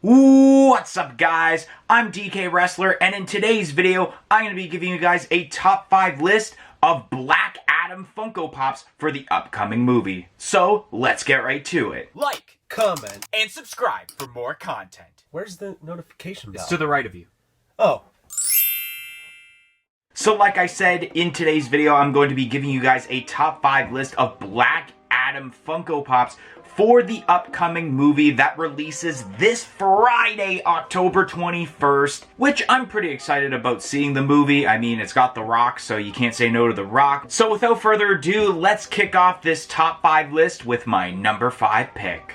What's up, guys? I'm DK Wrestler, and in today's video, I'm going to be giving you guys a top 5 list of Black Adam Funko Pops for the upcoming movie. So, let's get right to it. Like, comment, and subscribe for more content. Where's the notification bell? It's to the right of you. Oh. So, like I said, in today's video, I'm going to be giving you guys a top 5 list of Black Adam Funko Pops for the upcoming movie that releases this Friday, October 21st, which I'm pretty excited about seeing the movie. I mean, it's got The Rock, so you can't say no to The Rock. So without further ado, let's kick off this top 5 list with my number 5 pick.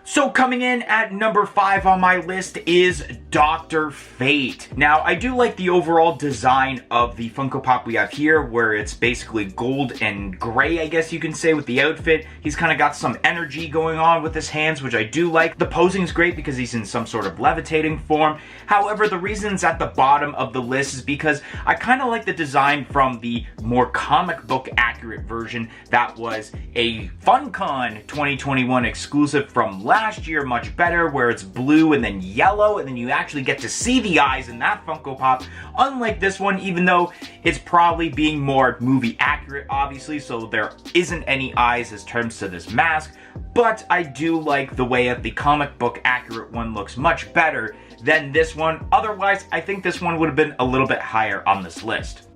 So coming in at number 5 on my list is Dr. Fate. Now, I do like the overall design of the Funko Pop we have here, where it's basically gold and gray, I guess you can say, with the outfit. He's kind of got some energy going on with his hands, which I do like. The posing is great because he's in some sort of levitating form. However, the reasons at the bottom of the list is because I kind of like the design from the more comic book accurate version that was a FunCon 2021 exclusive from last year, much better, where it's blue and then yellow, and then you actually get to see the eyes in that Funko Pop, unlike this one, even though it's probably being more movie accurate, obviously, so there isn't any eyes as terms to this mask, but I do like the way that the comic book accurate one looks much better than this one. Otherwise, I think this one would have been a little bit higher on this list.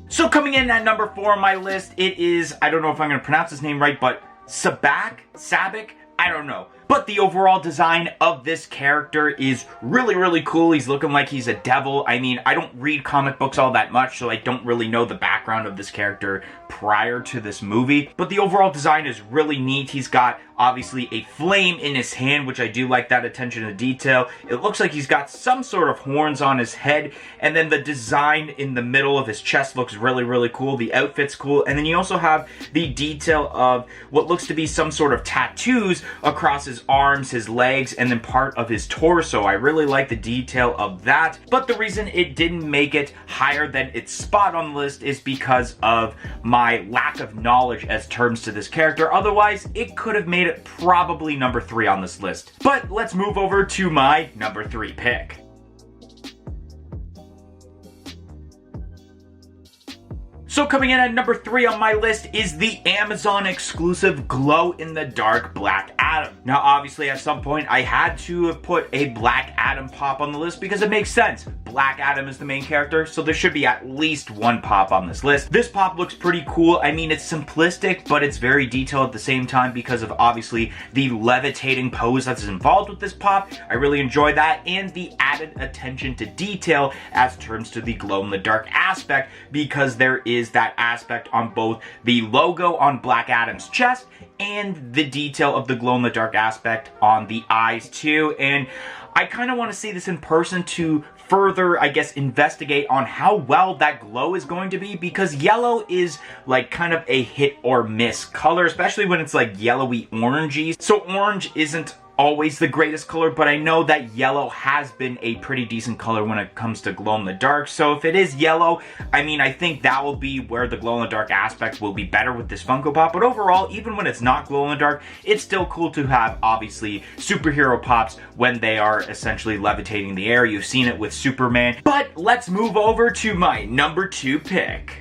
So coming in at number 4 on my list, it is, I don't know if I'm going to pronounce his name right, but Sabbac? I don't know. But the overall design of this character is really, really cool. He's looking like he's a devil. I mean, I don't read comic books all that much, so I don't really know the background of this character prior to this movie. But the overall design is really neat. He's got, obviously, a flame in his hand, which I do like that attention to detail. It looks like he's got some sort of horns on his head, and then the design in the middle of his chest looks really, really cool. The outfit's cool, and then you also have the detail of what looks to be some sort of tattoos across his arms, his legs, and then part of his torso. I really like the detail of that, but the reason it didn't make it higher than its spot on the list is because of my lack of knowledge as terms to this character. Otherwise, it could have made it probably number 3 on this list. But let's move over to my number 3 pick. So coming in at number 3 on my list is the Amazon exclusive glow-in-the-dark Black Adam. Now, obviously, at some point, I had to have put a Black Adam pop on the list because it makes sense. Black Adam is the main character, so there should be at least one pop on this list. This pop looks pretty cool. I mean, it's simplistic, but it's very detailed at the same time because of, obviously, the levitating pose that's involved with this pop. I really enjoy that, and the added attention to detail as terms to the glow-in-the-dark aspect, because there is that aspect on both the logo on Black Adam's chest and the detail of the glow-in-the-dark aspect on the eyes too. And I kind of want to see this in person to further, I guess, investigate on how well that glow is going to be, because yellow is like kind of a hit or miss color, especially when it's like yellowy orangey. So orange isn't always the greatest color, but I know that yellow has been a pretty decent color when it comes to glow-in-the-dark. So if it is yellow, I mean, I think that will be where the glow-in-the-dark aspect will be better with this Funko Pop. But overall, even when it's not glow-in-the-dark, it's still cool to have, obviously, superhero pops when they are essentially levitating in the air. You've seen it with Superman. But let's move over to my number 2 pick.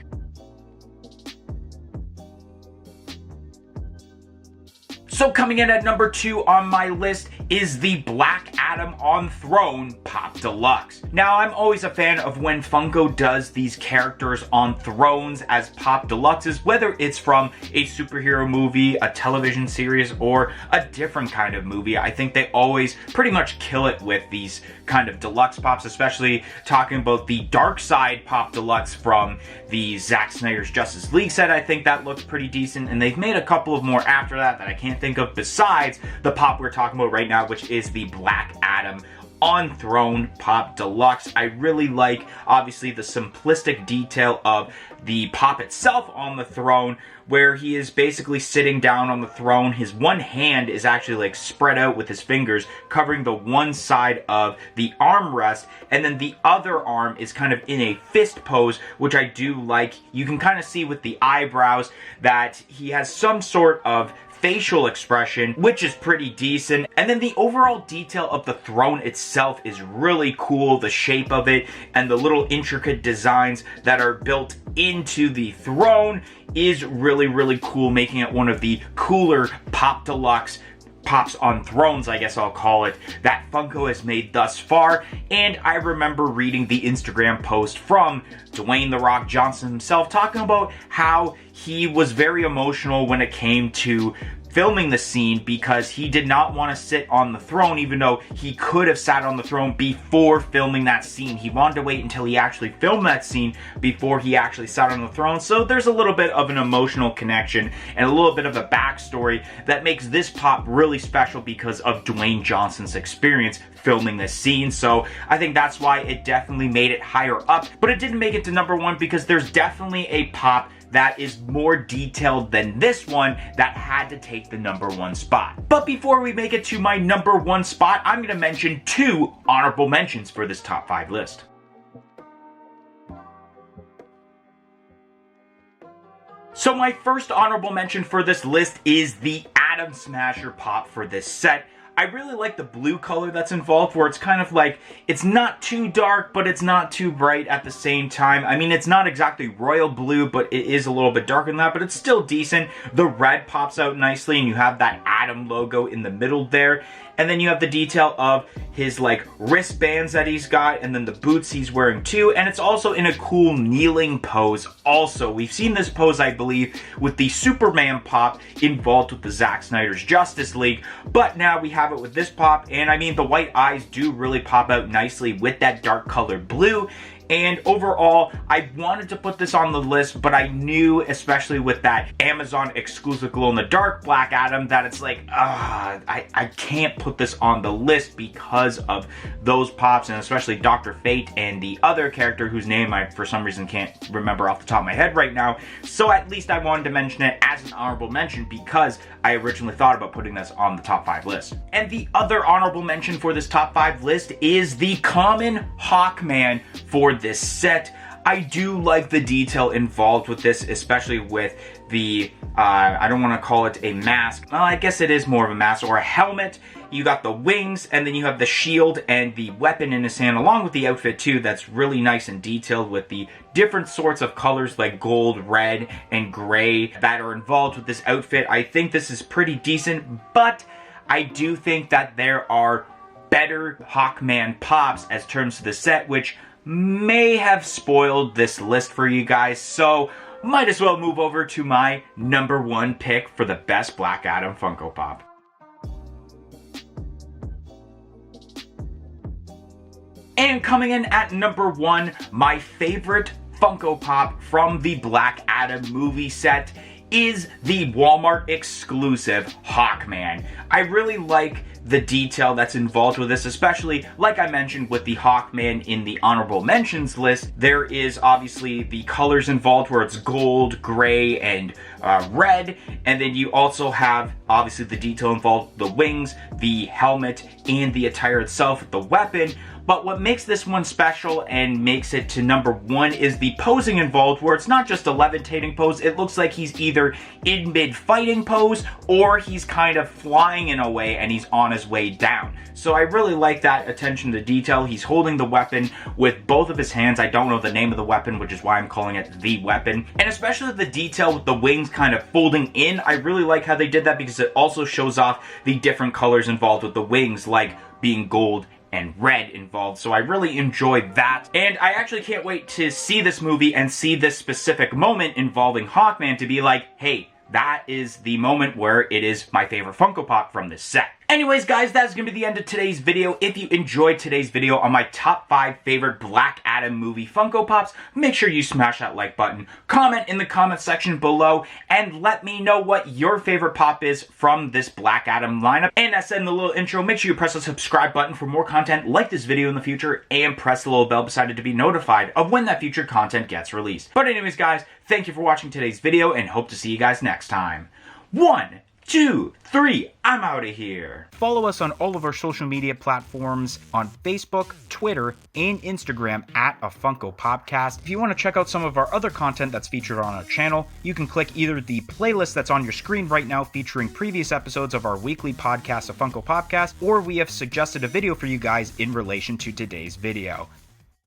So coming in at number 2 on my list is the Black Adam on Throne Pop Deluxe. Now, I'm always a fan of when Funko does these characters on thrones as Pop Deluxes, whether it's from a superhero movie, a television series, or a different kind of movie. I think they always pretty much kill it with these kind of deluxe pops, especially talking about the Dark Side Pop Deluxe from the Zack Snyder's Justice League set. I think that looks pretty decent, and they've made a couple of more after that that I can't think of besides the pop we're talking about right now, which is the Black Adam on Throne Pop Deluxe. I really like, obviously, the simplistic detail of the pop itself on the throne, where he is basically sitting down on the throne. His one hand is actually like spread out with his fingers, covering the one side of the armrest, and then the other arm is kind of in a fist pose, which I do like. You can kind of see with the eyebrows that he has some sort of facial expression, which is pretty decent. And then the overall detail of the throne itself is really cool. The shape of it and the little intricate designs that are built into the throne is really, really cool, making it one of the cooler Pop Deluxe pops on thrones, I guess I'll call it, that Funko has made thus far. And I remember reading the Instagram post from Dwayne "The Rock" Johnson himself, talking about how he was very emotional when it came to filming the scene, because he did not want to sit on the throne, even though he could have sat on the throne before filming that scene. He wanted to wait until he actually filmed that scene before he actually sat on the throne. So there's a little bit of an emotional connection and a little bit of a backstory that makes this pop really special because of Dwayne Johnson's experience filming this scene. So I think that's why it definitely made it higher up, but it didn't make it to number one because there's definitely a pop that is more detailed than this one that had to take the number one spot. But before we make it to my number one spot, I'm going to mention 2 honorable mentions for this top 5 list. So my first honorable mention for this list is the Atom Smasher pop for this set. I really like the blue color that's involved, where it's kind of like, it's not too dark, but it's not too bright at the same time. I mean, it's not exactly royal blue, but it is a little bit darker than that, but it's still decent. The red pops out nicely, and you have that Atom logo in the middle there. And then you have the detail of his like wristbands that he's got, and then the boots he's wearing too. And it's also in a cool kneeling pose also. We've seen this pose, I believe, with the Superman pop involved with the Zack Snyder's Justice League. But now we have it with this pop, and I mean, the white eyes do really pop out nicely with that dark colored blue. And overall, I wanted to put this on the list, but I knew, especially with that Amazon exclusive glow-in-the-dark Black Adam, that it's like, I can't put this on the list because of those pops, and especially Dr. Fate and the other character whose name I, for some reason, can't remember off the top of my head right now. So at least I wanted to mention it as an honorable mention because I originally thought about putting this on the top 5 list. And the other honorable mention for this top 5 list is the common Hawkman for this set. I do like the detail involved with this, especially with the, I don't want to call it a mask. Well, I guess it is more of a mask or a helmet. You got the wings, and then you have the shield and the weapon in his hand, along with the outfit too. That's really nice and detailed with the different sorts of colors like gold, red, and gray that are involved with this outfit. I think this is pretty decent, but I do think that there are better Hawkman pops as terms of the set, which may have spoiled this list for you guys, so might as well move over to my number 1 pick for the best Black Adam Funko Pop. And coming in at number 1, my favorite Funko Pop from the Black Adam movie set is the Walmart exclusive Hawkman. I really like the detail that's involved with this, especially, like I mentioned, with the Hawkman in the honorable mentions list. There is obviously the colors involved where it's gold, gray, and red, and then you also have obviously the detail involved, the wings, the helmet, and the attire itself with the weapon. But what makes this one special and makes it to number 1 is the posing involved, where it's not just a levitating pose. It looks like he's either in mid-fighting pose or he's kind of flying in a way and he's on his way down. So I really like that attention to detail. He's holding the weapon with both of his hands. I don't know the name of the weapon, which is why I'm calling it the weapon. And especially the detail with the wings kind of folding in. I really like how they did that because it also shows off the different colors involved with the wings, like being gold and red involved. So I really enjoyed that. And I actually can't wait to see this movie and see this specific moment involving Hawkman to be like, hey, that is the moment where it is my favorite Funko Pop from this set. Anyways, guys, that's going to be the end of today's video. If you enjoyed today's video on my top 5 favorite Black Adam movie Funko Pops, make sure you smash that like button, comment in the comment section below, and let me know what your favorite pop is from this Black Adam lineup. And as said in the little intro, make sure you press the subscribe button for more content like this video in the future, and press the little bell beside it to be notified of when that future content gets released. But anyways, guys, thank you for watching today's video, and hope to see you guys next time. 1, 2, 3, I'm out of here. Follow us on all of our social media platforms on Facebook, Twitter, and Instagram at A Funko Popcast. If you want to check out some of our other content that's featured on our channel, you can click either the playlist that's on your screen right now featuring previous episodes of our weekly podcast, A Funko Popcast, or we have suggested a video for you guys in relation to today's video.